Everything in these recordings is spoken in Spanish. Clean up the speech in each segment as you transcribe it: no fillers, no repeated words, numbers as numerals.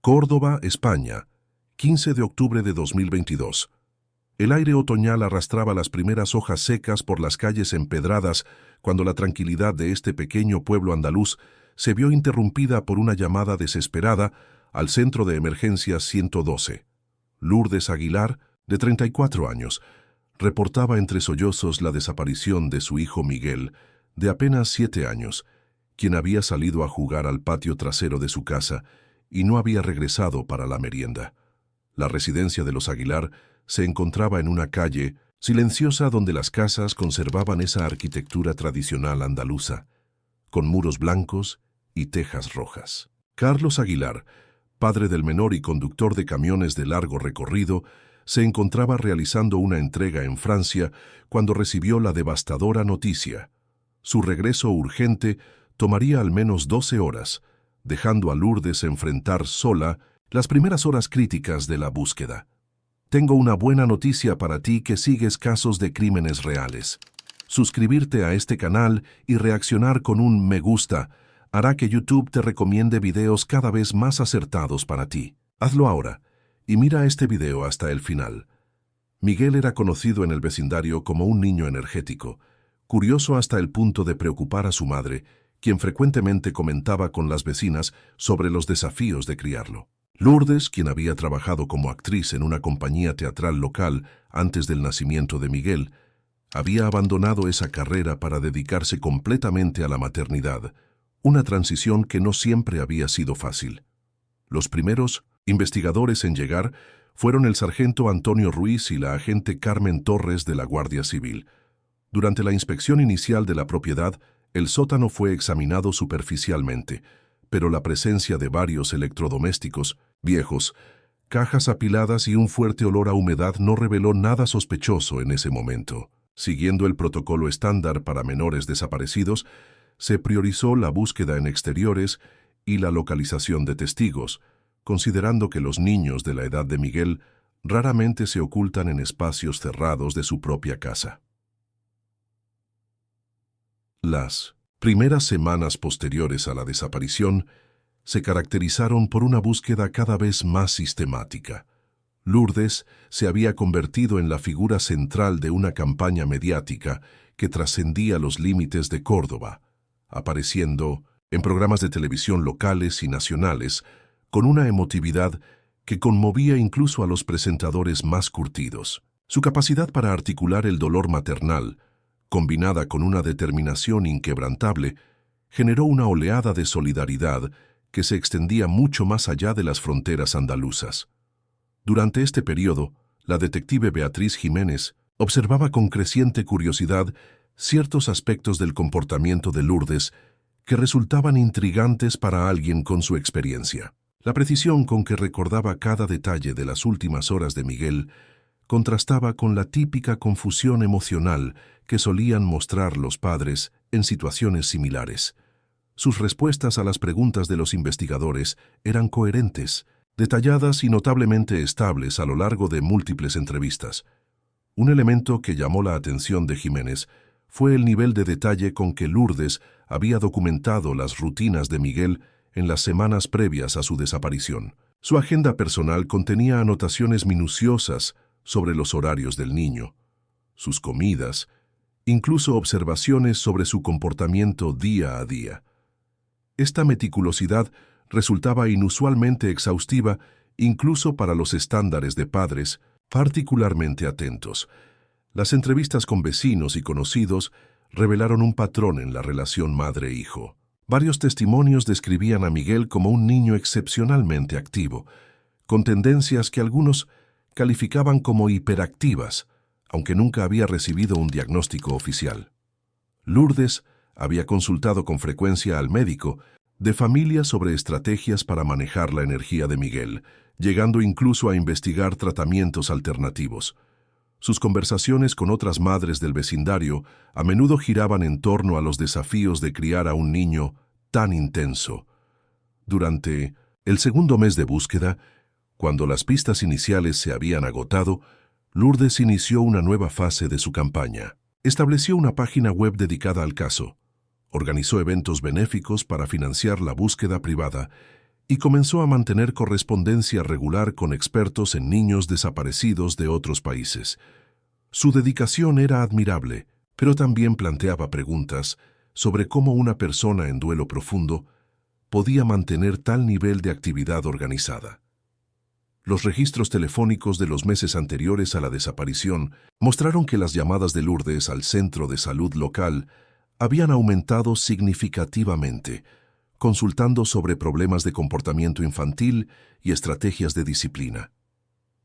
Córdoba, España, 15 de octubre de 2022. El aire otoñal arrastraba las primeras hojas secas por las calles empedradas cuando la tranquilidad de este pequeño pueblo andaluz se vio interrumpida por una llamada desesperada al centro de emergencias 112. Lourdes Aguilar, de 34 años, reportaba entre sollozos la desaparición de su hijo Miguel, de apenas 7 años, quien había salido a jugar al patio trasero de su casa y no había regresado para la merienda. La residencia de los Aguilar se encontraba en una calle silenciosa donde las casas conservaban esa arquitectura tradicional andaluza, con muros blancos y tejas rojas. Carlos Aguilar, padre del menor y conductor de camiones de largo recorrido, se encontraba realizando una entrega en Francia cuando recibió la devastadora noticia. Su regreso urgente tomaría al menos 12 horas, dejando a Lourdes enfrentar sola las primeras horas críticas de la búsqueda. Tengo una buena noticia para ti que sigues casos de crímenes reales. Suscribirte a este canal y reaccionar con un me gusta hará que YouTube te recomiende videos cada vez más acertados para ti. Hazlo ahora y mira este video hasta el final. Miguel era conocido en el vecindario como un niño energético, curioso hasta el punto de preocupar a su madre, quien frecuentemente comentaba con las vecinas sobre los desafíos de criarlo. Lourdes, quien había trabajado como actriz en una compañía teatral local antes del nacimiento de Miguel, había abandonado esa carrera para dedicarse completamente a la maternidad, una transición que no siempre había sido fácil. Los primeros investigadores en llegar fueron el sargento Antonio Ruiz y la agente Carmen Torres de la Guardia Civil. Durante la inspección inicial de la propiedad, el sótano fue examinado superficialmente, pero la presencia de varios electrodomésticos viejos, cajas apiladas y un fuerte olor a humedad no reveló nada sospechoso en ese momento. Siguiendo el protocolo estándar para menores desaparecidos, se priorizó la búsqueda en exteriores y la localización de testigos, considerando que los niños de la edad de Miguel raramente se ocultan en espacios cerrados de su propia casa. Las primeras semanas posteriores a la desaparición se caracterizaron por una búsqueda cada vez más sistemática. Lourdes se había convertido en la figura central de una campaña mediática que trascendía los límites de Córdoba, apareciendo en programas de televisión locales y nacionales con una emotividad que conmovía incluso a los presentadores más curtidos. Su capacidad para articular el dolor maternal, combinada con una determinación inquebrantable, generó una oleada de solidaridad que se extendía mucho más allá de las fronteras andaluzas. Durante este periodo, la detective Beatriz Jiménez observaba con creciente curiosidad ciertos aspectos del comportamiento de Lourdes que resultaban intrigantes para alguien con su experiencia. La precisión con que recordaba cada detalle de las últimas horas de Miguel contrastaba con la típica confusión emocional que solían mostrar los padres en situaciones similares. Sus respuestas a las preguntas de los investigadores eran coherentes, detalladas y notablemente estables a lo largo de múltiples entrevistas. Un elemento que llamó la atención de Jiménez fue el nivel de detalle con que Lourdes había documentado las rutinas de Miguel en las semanas previas a su desaparición. Su agenda personal contenía anotaciones minuciosas sobre los horarios del niño, sus comidas, incluso observaciones sobre su comportamiento día a día. Esta meticulosidad resultaba inusualmente exhaustiva incluso para los estándares de padres particularmente atentos. Las entrevistas con vecinos y conocidos revelaron un patrón en la relación madre-hijo. Varios testimonios describían a Miguel como un niño excepcionalmente activo, con tendencias que algunos calificaban como hiperactivas, aunque nunca había recibido un diagnóstico oficial. Lourdes había consultado con frecuencia al médico de familia sobre estrategias para manejar la energía de Miguel, llegando incluso a investigar tratamientos alternativos. Sus conversaciones con otras madres del vecindario a menudo giraban en torno a los desafíos de criar a un niño tan intenso. Durante el segundo mes de búsqueda, cuando las pistas iniciales se habían agotado, Lourdes inició una nueva fase de su campaña. Estableció una página web dedicada al caso, organizó eventos benéficos para financiar la búsqueda privada y comenzó a mantener correspondencia regular con expertos en niños desaparecidos de otros países. Su dedicación era admirable, pero también planteaba preguntas sobre cómo una persona en duelo profundo podía mantener tal nivel de actividad organizada. Los registros telefónicos de los meses anteriores a la desaparición mostraron que las llamadas de Lourdes al centro de salud local habían aumentado significativamente, consultando sobre problemas de comportamiento infantil y estrategias de disciplina.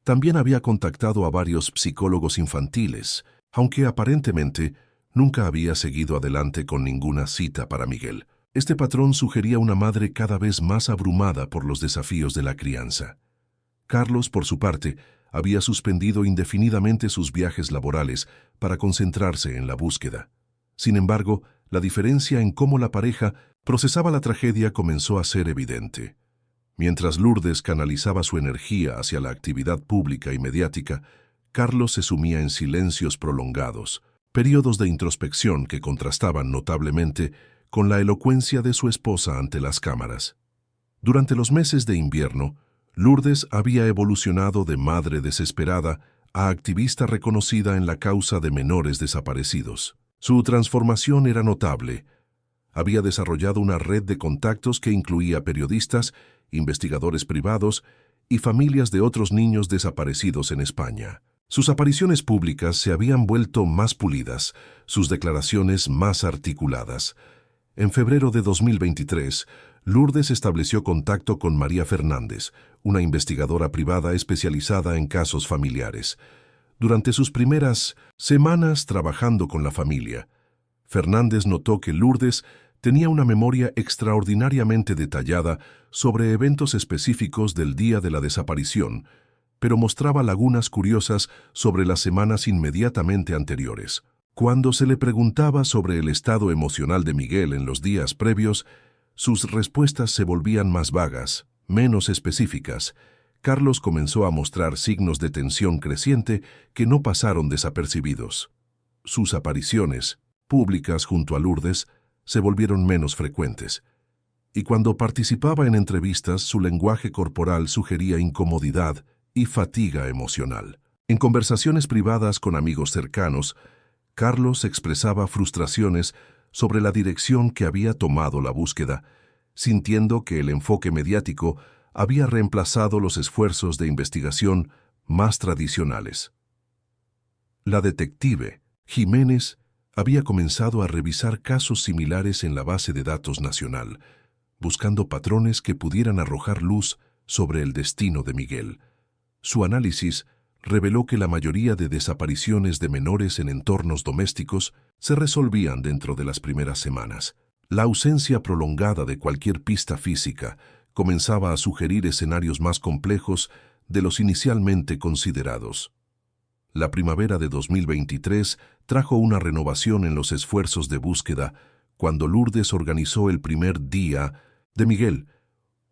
También había contactado a varios psicólogos infantiles, aunque aparentemente nunca había seguido adelante con ninguna cita para Miguel. Este patrón sugería una madre cada vez más abrumada por los desafíos de la crianza. Carlos, por su parte, había suspendido indefinidamente sus viajes laborales para concentrarse en la búsqueda. Sin embargo, la diferencia en cómo la pareja procesaba la tragedia comenzó a ser evidente. Mientras Lourdes canalizaba su energía hacia la actividad pública y mediática, Carlos se sumía en silencios prolongados, periodos de introspección que contrastaban notablemente con la elocuencia de su esposa ante las cámaras. Durante los meses de invierno, Lourdes había evolucionado de madre desesperada a activista reconocida en la causa de menores desaparecidos. Su transformación era notable. Había desarrollado una red de contactos que incluía periodistas, investigadores privados y familias de otros niños desaparecidos en España. Sus apariciones públicas se habían vuelto más pulidas, sus declaraciones más articuladas. En febrero de 2023, Lourdes estableció contacto con María Fernández, una investigadora privada especializada en casos familiares. Durante sus primeras semanas trabajando con la familia, Fernández notó que Lourdes tenía una memoria extraordinariamente detallada sobre eventos específicos del día de la desaparición, pero mostraba lagunas curiosas sobre las semanas inmediatamente anteriores. Cuando se le preguntaba sobre el estado emocional de Miguel en los días previos, sus respuestas se volvían más vagas, menos específicas. Carlos comenzó a mostrar signos de tensión creciente que no pasaron desapercibidos. Sus apariciones, públicas junto a Lourdes, se volvieron menos frecuentes. Y cuando participaba en entrevistas, su lenguaje corporal sugería incomodidad y fatiga emocional. En conversaciones privadas con amigos cercanos, Carlos expresaba frustraciones sobre la dirección que había tomado la búsqueda, sintiendo que el enfoque mediático había reemplazado los esfuerzos de investigación más tradicionales. La detective Jiménez había comenzado a revisar casos similares en la base de datos nacional, buscando patrones que pudieran arrojar luz sobre el destino de Miguel. Su análisis reveló que la mayoría de desapariciones de menores en entornos domésticos se resolvían dentro de las primeras semanas. La ausencia prolongada de cualquier pista física comenzaba a sugerir escenarios más complejos de los inicialmente considerados. La primavera de 2023 trajo una renovación en los esfuerzos de búsqueda cuando Lourdes organizó el primer Día de Miguel,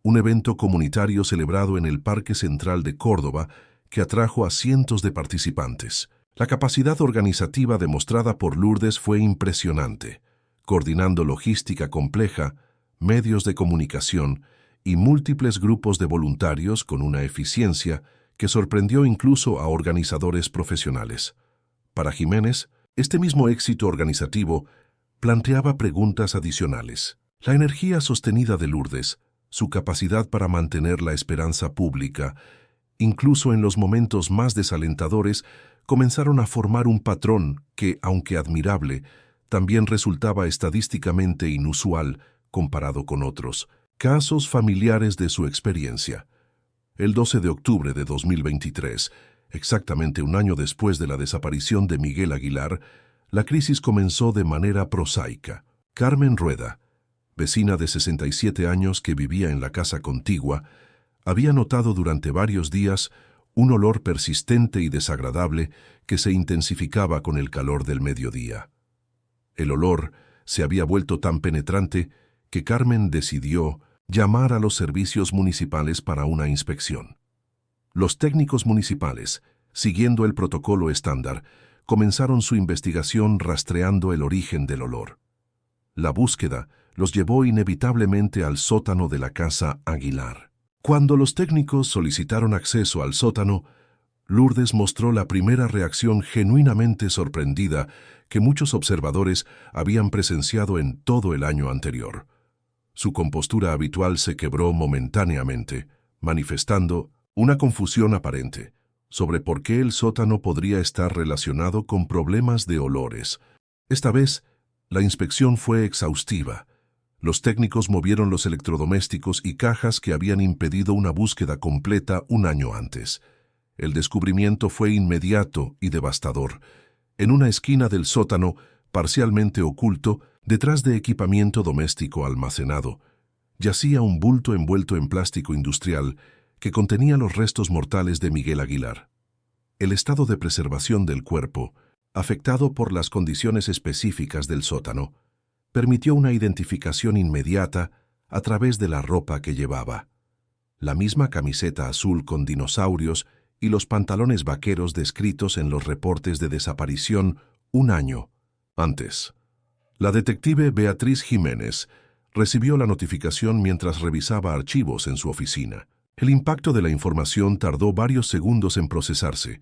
un evento comunitario celebrado en el Parque Central de Córdoba que atrajo a cientos de participantes. La capacidad organizativa demostrada por Lourdes fue impresionante, coordinando logística compleja, medios de comunicación y múltiples grupos de voluntarios con una eficiencia que sorprendió incluso a organizadores profesionales. Para Jiménez, este mismo éxito organizativo planteaba preguntas adicionales. La energía sostenida de Lourdes, su capacidad para mantener la esperanza pública, incluso en los momentos más desalentadores, comenzaron a formar un patrón que, aunque admirable, también resultaba estadísticamente inusual comparado con otros casos familiares de su experiencia. El 12 de octubre de 2023, exactamente un año después de la desaparición de Miguel Aguilar, la crisis comenzó de manera prosaica. Carmen Rueda, vecina de 67 años que vivía en la casa contigua, había notado durante varios días un olor persistente y desagradable que se intensificaba con el calor del mediodía. El olor se había vuelto tan penetrante que Carmen decidió llamar a los servicios municipales para una inspección. Los técnicos municipales, siguiendo el protocolo estándar, comenzaron su investigación rastreando el origen del olor. La búsqueda los llevó inevitablemente al sótano de la casa Aguilar. Cuando los técnicos solicitaron acceso al sótano, Lourdes mostró la primera reacción genuinamente sorprendida que muchos observadores habían presenciado en todo el año anterior. Su compostura habitual se quebró momentáneamente, manifestando una confusión aparente sobre por qué el sótano podría estar relacionado con problemas de olores. Esta vez, la inspección fue exhaustiva. Los técnicos movieron los electrodomésticos y cajas que habían impedido una búsqueda completa un año antes. El descubrimiento fue inmediato y devastador. En una esquina del sótano, parcialmente oculto, detrás de equipamiento doméstico almacenado, yacía un bulto envuelto en plástico industrial que contenía los restos mortales de Miguel Aguilar. El estado de preservación del cuerpo, afectado por las condiciones específicas del sótano, permitió una identificación inmediata a través de la ropa que llevaba. La misma camiseta azul con dinosaurios y los pantalones vaqueros descritos en los reportes de desaparición un año antes. La detective Beatriz Jiménez recibió la notificación mientras revisaba archivos en su oficina. El impacto de la información tardó varios segundos en procesarse.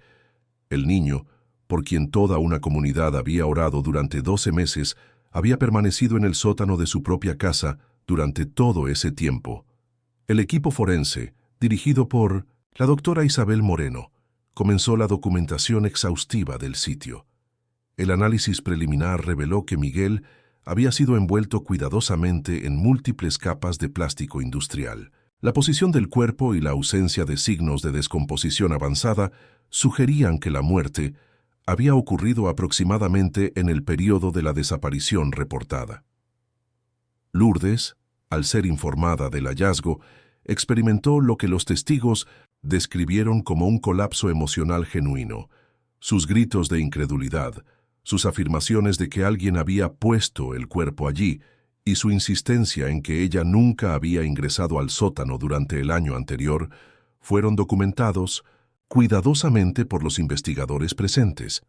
El niño, por quien toda una comunidad había orado durante 12 meses, había permanecido en el sótano de su propia casa durante todo ese tiempo. El equipo forense, dirigido por la doctora Isabel Moreno, comenzó la documentación exhaustiva del sitio. El análisis preliminar reveló que Miguel había sido envuelto cuidadosamente en múltiples capas de plástico industrial. La posición del cuerpo y la ausencia de signos de descomposición avanzada sugerían que la muerte había ocurrido aproximadamente en el periodo de la desaparición reportada. Lourdes, al ser informada del hallazgo, experimentó lo que los testigos describieron como un colapso emocional genuino. Sus gritos de incredulidad, sus afirmaciones de que alguien había puesto el cuerpo allí y su insistencia en que ella nunca había ingresado al sótano durante el año anterior, fueron documentados cuidadosamente por los investigadores presentes.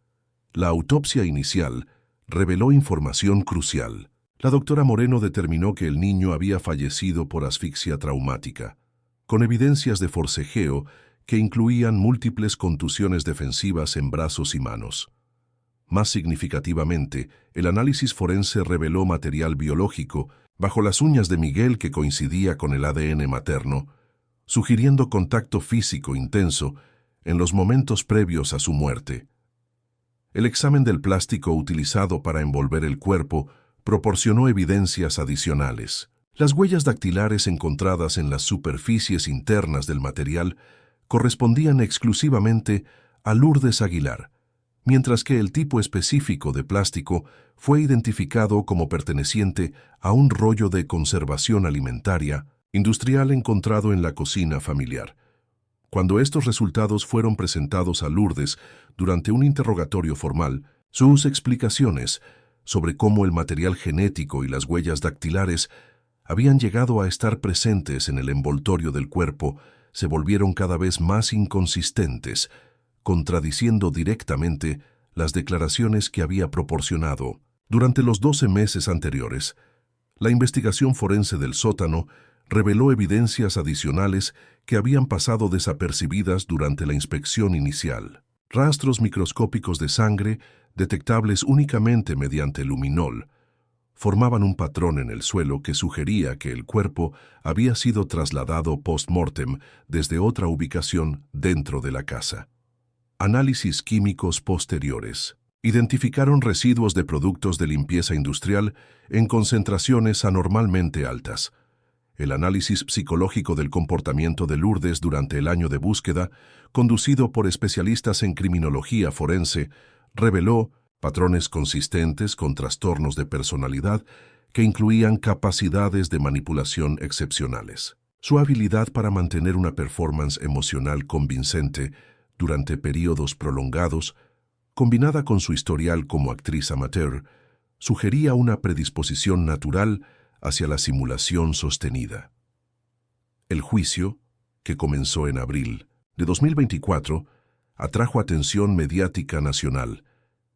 La autopsia inicial reveló información crucial. La doctora Moreno determinó que el niño había fallecido por asfixia traumática, con evidencias de forcejeo que incluían múltiples contusiones defensivas en brazos y manos. Más significativamente, el análisis forense reveló material biológico bajo las uñas de Miguel que coincidía con el ADN materno, sugiriendo contacto físico intenso en los momentos previos a su muerte. El examen del plástico utilizado para envolver el cuerpo proporcionó evidencias adicionales. Las huellas dactilares encontradas en las superficies internas del material correspondían exclusivamente a Lourdes Aguilar, mientras que el tipo específico de plástico fue identificado como perteneciente a un rollo de conservación alimentaria industrial encontrado en la cocina familiar. Cuando estos resultados fueron presentados a Lourdes durante un interrogatorio formal, sus explicaciones sobre cómo el material genético y las huellas dactilares habían llegado a estar presentes en el envoltorio del cuerpo se volvieron cada vez más inconsistentes, contradiciendo directamente las declaraciones que había proporcionado. Durante los 12 meses anteriores, la investigación forense del sótano reveló evidencias adicionales que habían pasado desapercibidas durante la inspección inicial. Rastros microscópicos de sangre, detectables únicamente mediante luminol, formaban un patrón en el suelo que sugería que el cuerpo había sido trasladado post-mortem desde otra ubicación dentro de la casa. Análisis químicos posteriores identificaron residuos de productos de limpieza industrial en concentraciones anormalmente altas. El análisis psicológico del comportamiento de Lourdes durante el año de búsqueda, conducido por especialistas en criminología forense, reveló patrones consistentes con trastornos de personalidad que incluían capacidades de manipulación excepcionales. Su habilidad para mantener una performance emocional convincente durante periodos prolongados, combinada con su historial como actriz amateur, sugería una predisposición natural hacia la simulación sostenida. El juicio, que comenzó en abril de 2024, atrajo atención mediática nacional.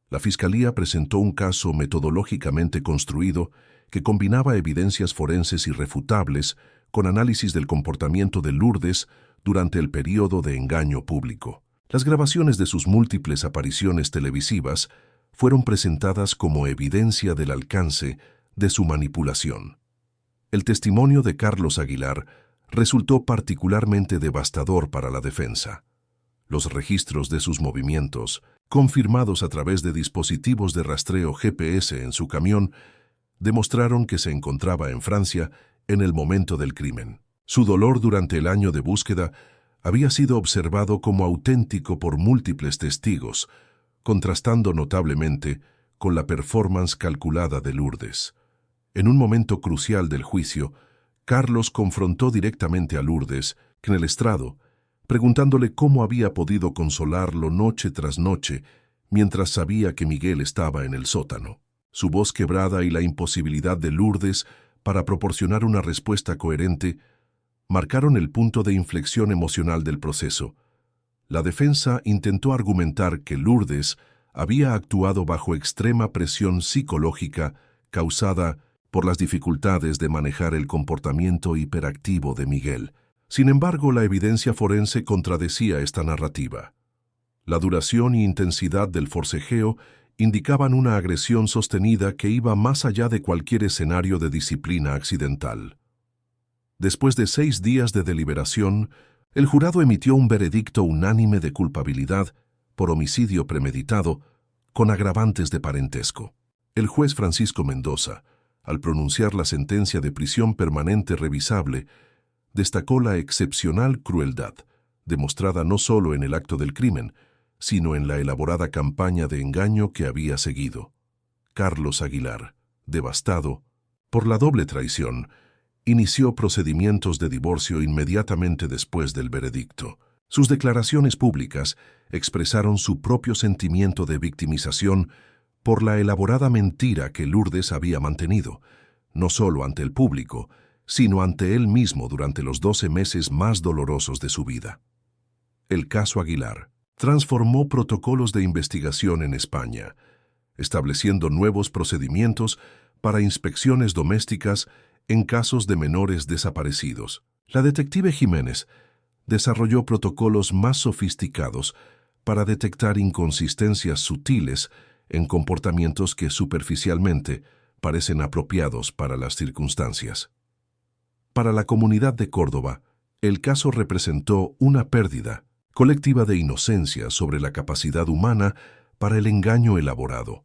La Fiscalía presentó un caso metodológicamente construido que combinaba evidencias forenses irrefutables con análisis del comportamiento de Lourdes durante el período de engaño público. Las grabaciones de sus múltiples apariciones televisivas fueron presentadas como evidencia del alcance de su manipulación. El testimonio de Carlos Aguilar resultó particularmente devastador para la defensa. Los registros de sus movimientos, confirmados a través de dispositivos de rastreo GPS en su camión, demostraron que se encontraba en Francia en el momento del crimen. Su dolor durante el año de búsqueda había sido observado como auténtico por múltiples testigos, contrastando notablemente con la performance calculada de Lourdes. En un momento crucial del juicio, Carlos confrontó directamente a Lourdes en el estrado, preguntándole cómo había podido consolarlo noche tras noche mientras sabía que Miguel estaba en el sótano. Su voz quebrada y la imposibilidad de Lourdes para proporcionar una respuesta coherente marcaron el punto de inflexión emocional del proceso. La defensa intentó argumentar que Lourdes había actuado bajo extrema presión psicológica causada por las dificultades de manejar el comportamiento hiperactivo de Miguel. Sin embargo, la evidencia forense contradecía esta narrativa. La duración y intensidad del forcejeo indicaban una agresión sostenida que iba más allá de cualquier escenario de disciplina accidental. Después de 6 días de deliberación, el jurado emitió un veredicto unánime de culpabilidad por homicidio premeditado con agravantes de parentesco. El juez Francisco Mendoza, al pronunciar la sentencia de prisión permanente revisable, destacó la excepcional crueldad, demostrada no solo en el acto del crimen, sino en la elaborada campaña de engaño que había seguido. Carlos Aguilar, devastado por la doble traición, inició procedimientos de divorcio inmediatamente después del veredicto. Sus declaraciones públicas expresaron su propio sentimiento de victimización por la elaborada mentira que Lourdes había mantenido, no solo ante el público, sino ante él mismo durante los 12 meses más dolorosos de su vida. El caso Aguilar transformó protocolos de investigación en España, estableciendo nuevos procedimientos para inspecciones domésticas en casos de menores desaparecidos. La detective Jiménez desarrolló protocolos más sofisticados para detectar inconsistencias sutiles en comportamientos que superficialmente parecen apropiados para las circunstancias. Para la comunidad de Córdoba, el caso representó una pérdida colectiva de inocencia sobre la capacidad humana para el engaño elaborado.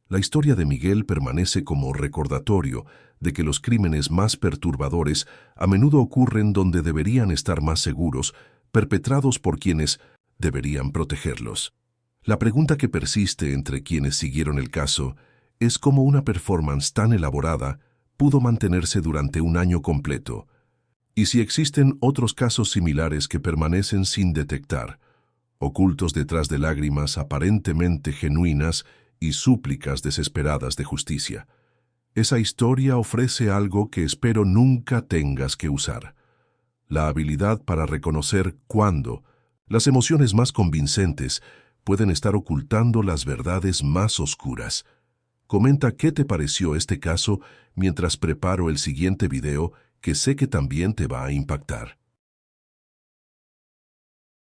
La historia de Miguel permanece como recordatorio de que los crímenes más perturbadores a menudo ocurren donde deberían estar más seguros, perpetrados por quienes deberían protegerlos. La pregunta que persiste entre quienes siguieron el caso es cómo una performance tan elaborada pudo mantenerse durante un año completo, y si existen otros casos similares que permanecen sin detectar, ocultos detrás de lágrimas aparentemente genuinas y súplicas desesperadas de justicia. Esa historia ofrece algo que espero nunca tengas que usar: la habilidad para reconocer cuándo las emociones más convincentes pueden estar ocultando las verdades más oscuras. Comenta qué te pareció este caso mientras preparo el siguiente video que sé que también te va a impactar.